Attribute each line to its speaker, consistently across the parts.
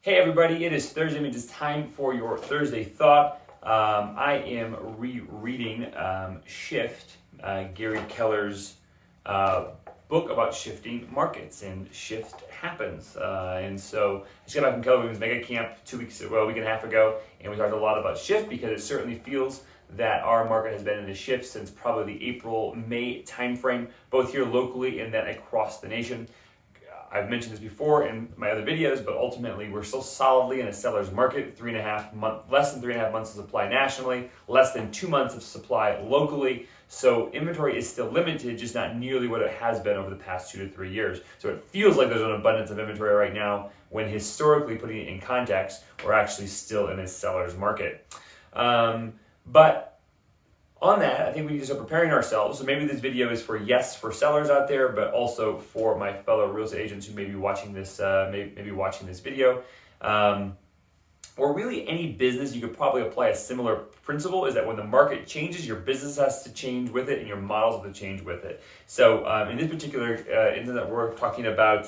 Speaker 1: Hey everybody, it is Thursday, and it's time for your Thursday Thought. I am rereading Shift, Gary Keller's book about shifting markets, and shift happens. And so I just got back from Keller's mega camp a week and a half ago, and we talked a lot about shift because it certainly feels that our market has been in a shift since probably the April-May timeframe, both here locally and then across the nation. I've mentioned this before in my other videos, but ultimately we're still solidly in a seller's market. Less than 3.5 months of supply nationally, less than 2 months of supply locally. So inventory is still limited, just not nearly what it has been over the past 2 to 3 years. So it feels like there's an abundance of inventory right now, when historically, putting it in context, we're actually still in a seller's market. But on that, I think we need to start preparing ourselves. So maybe this video is for sellers out there, but also for my fellow real estate agents who may be watching this, video. Or really any business, you could probably apply a similar principle, is that when the market changes, your business has to change with it and your models have to change with it. So in this particular instance, we're talking about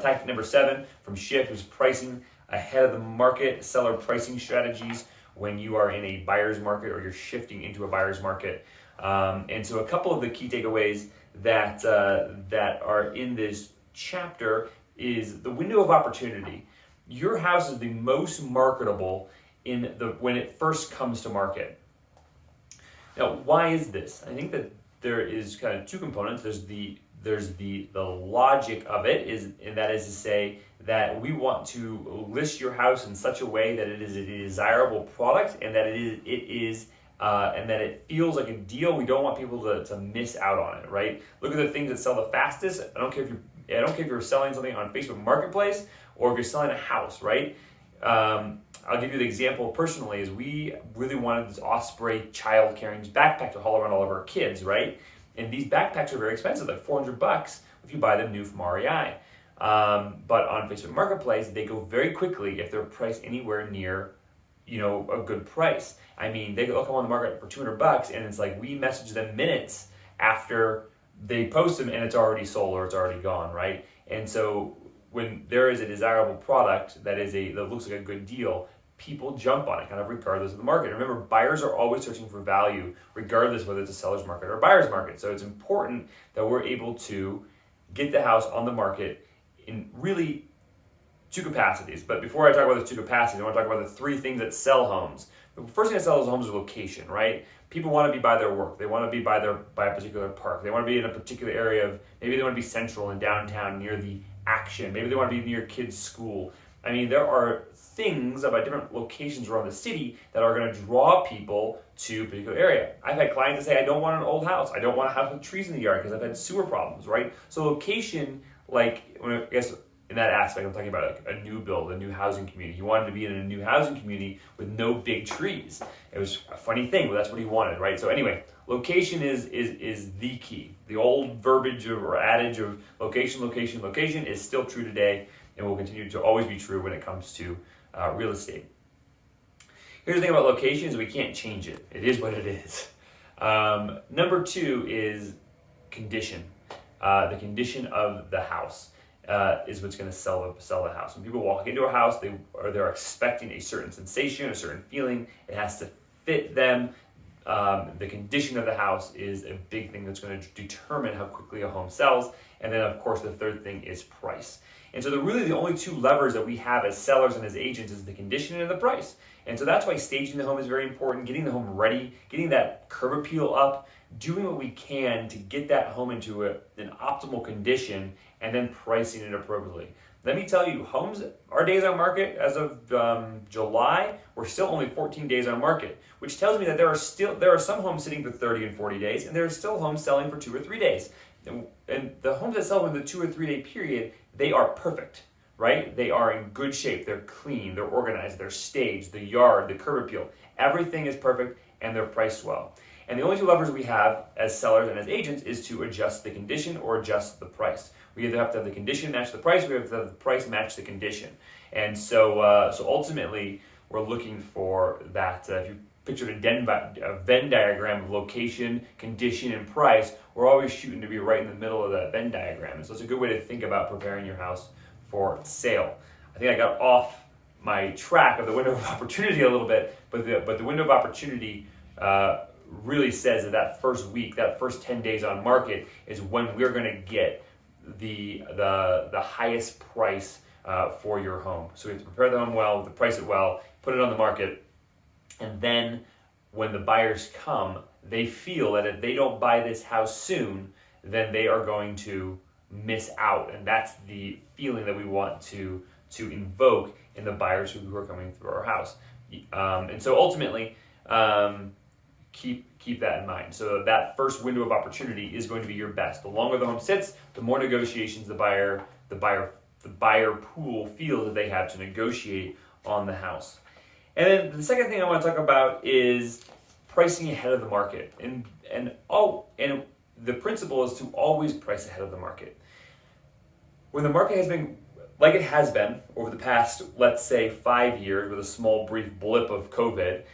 Speaker 1: tactic number 7 from Shift, which is pricing ahead of the market, seller pricing strategies when you are in a buyer's market or you're shifting into a buyer's market. And so a couple of the key takeaways that are in this chapter is the window of opportunity. Your house is the most marketable when it first comes to market. Now, why is this? I think that there is kind of two components. There's the logic of it, and that is to say that we want to list your house in such a way that it is a desirable product and that and that it feels like a deal. We don't want people to miss out on it, right? Look at the things that sell the fastest. I don't care if you're selling something on Facebook Marketplace or if you're selling a house, right? I'll give you the example personally. Is we really wanted this Osprey child carrying backpack to haul around all of our kids, right? And these backpacks are very expensive, like $400 if you buy them new from REI. But on Facebook Marketplace, they go very quickly if they're priced anywhere near, a good price. I mean, they'll come on the market for $200, and it's like we message them minutes after they post them, and it's already sold or it's already gone, right? And so when there is a desirable product that looks like a good deal, people jump on it, kind of regardless of the market. Remember, buyers are always searching for value, regardless whether it's a seller's market or a buyer's market. So it's important that we're able to get the house on the market in really 2 capacities. But before I talk about those 2 capacities, I want to talk about the 3 things that sell homes. The first thing that sells homes is location, right? People want to be by their work. They want to be by a particular park. They want to be in a particular area maybe they want to be central in downtown near the action. Maybe they want to be near kids' school. I mean, there are things about different locations around the city that are going to draw people to a particular area. I've had clients that say, I don't want an old house. I don't want a house with trees in the yard because I've had sewer problems, right? So location, I guess in that aspect, I'm talking about a new build, a new housing community. He wanted to be in a new housing community with no big trees. It was a funny thing, but that's what he wanted, right? So anyway, location is the key. The old verbiage or adage of location is still true today, and will continue to always be true when it comes to real estate. Here's the thing about location is we can't change it. It is what it is. Number 2 is condition. The condition of the house is what's going to sell the house. When people walk into a house, they're expecting a certain sensation, a certain feeling. It has to fit them. The condition of the house is a big thing that's going to determine how quickly a home sells. And then, of course, the third thing is price. And so the only 2 levers that we have as sellers and as agents is the condition and the price. And so that's why staging the home is very important, getting the home ready, getting that curb appeal up, doing what we can to get that home into an optimal condition, and then pricing it appropriately. Let me tell you, our days on market as of July, we're still only 14 days on market, which tells me that there are some homes sitting for 30 and 40 days, and there are still homes selling for 2 or 3 days. And the homes that sell in the 2 or 3 day period, they are perfect, right? They are in good shape. They're clean, they're organized, they're staged, the yard, the curb appeal, everything is perfect, and they're priced well. And the only 2 levers we have as sellers and as agents is to adjust the condition or adjust the price. We either have to have the condition match the price, or we have to have the price match the condition. And so ultimately, we're looking for that. If you pictured a Venn diagram of location, condition, and price, we're always shooting to be right in the middle of that Venn diagram. And so it's a good way to think about preparing your house for sale. I think I got off my track of the window of opportunity a little bit, but the window of opportunity really says that that first week, that first 10 days on market is when we're going to get the highest price for your home. So we have to prepare the home well, to price it well, put it on the market, and then when the buyers come, they feel that if they don't buy this house soon, then they are going to miss out, and that's the feeling that we want to invoke in the buyers who are coming through our house. And so ultimately, keep that in mind. So that first window of opportunity is going to be your best. The longer the home sits, the more negotiations the buyer pool feels that they have to negotiate on the house. And then the second thing I want to talk about is pricing ahead of the market. And the principle is to always price ahead of the market. When the market has been like it has been over the past, let's say, 5 years with a small brief blip of COVID,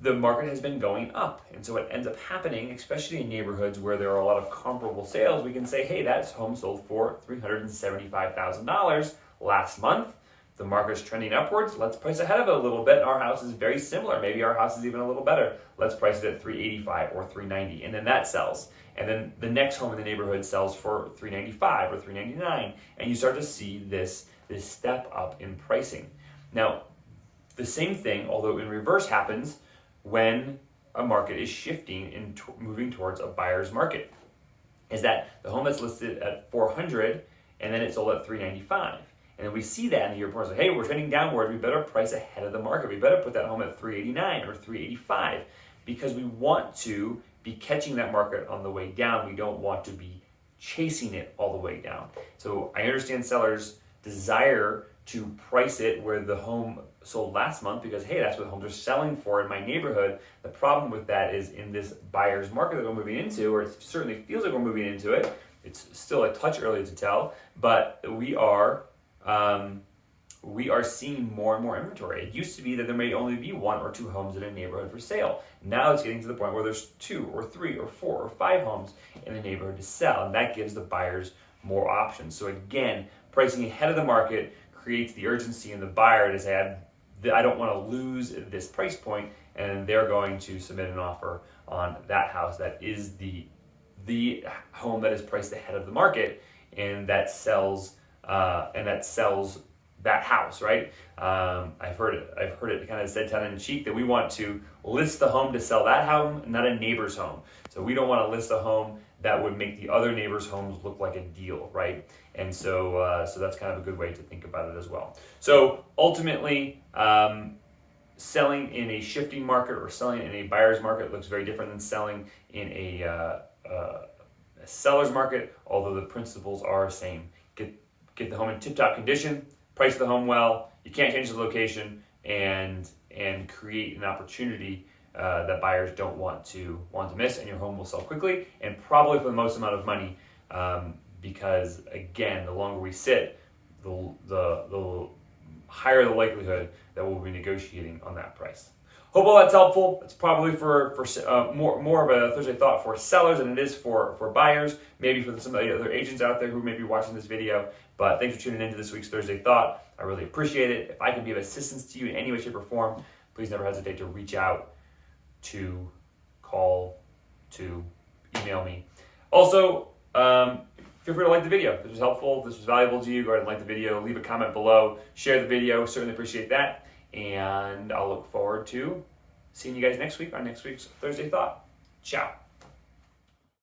Speaker 1: the market has been going up. And so what ends up happening, especially in neighborhoods where there are a lot of comparable sales, we can say, hey, that home sold for $375,000 last month. The market's trending upwards. Let's price ahead of it a little bit. Our house is very similar. Maybe our house is even a little better. Let's price it at $385 or $390, and then that sells. And then the next home in the neighborhood sells for $395 or $399, and you start to see this step up in pricing. Now, the same thing, although in reverse, happens when a market is shifting and moving towards a buyer's market. Is that the home that's listed at $400 and then it's sold at $395. And then we see that in the year report. So, hey, we're trending downward. We better price ahead of the market. We better put that home at $389 or $385 because we want to be catching that market on the way down. We don't want to be chasing it all the way down. So I understand sellers' desire to price it where the home sold last month because, hey, that's what homes are selling for in my neighborhood. The problem with that is in this buyer's market that we're moving into, or it certainly feels like we're moving into it. It's still a touch early to tell, but we are seeing more and more inventory. It used to be that there may only be 1 or 2 homes in a neighborhood for sale. Now it's getting to the point where there's 2 or 3 or 4 or 5 homes in the neighborhood to sell, and that gives the buyers more options. So again, pricing ahead of the market creates the urgency in the buyer to say, I don't want to lose this price point, and they're going to submit an offer on that house that is the home that is priced ahead of the market, and that sells that house, right? I've heard it kind of said tongue in cheek that we want to list the home to sell that home, not a neighbor's home. So we don't want to list a home that would make the other neighbors' homes look like a deal, right? And so that's kind of a good way to think about it as well. So ultimately, selling in a shifting market or selling in a buyer's market looks very different than selling in a seller's market, although the principles are the same. Get the home in tip-top condition, price the home well, you can't change the location, and create an opportunity that buyers don't want to miss, and your home will sell quickly and probably for the most amount of money, because again, the longer we sit, the higher the likelihood that we'll be negotiating on that price. Hope all that's helpful. It's probably for more of a Thursday thought for sellers than it is for buyers, maybe for some of the other agents out there who may be watching this video. But thanks for tuning into this week's Thursday Thought. I really appreciate it. If I can be of assistance to you in any way, shape, or form, please never hesitate to reach out, to call, to email me. Also, feel free to like the video. If this was helpful, if this was valuable to you, go ahead and like the video, leave a comment below, share the video. Certainly appreciate that. And I'll look forward to seeing you guys next week on next week's Thursday Thought. Ciao.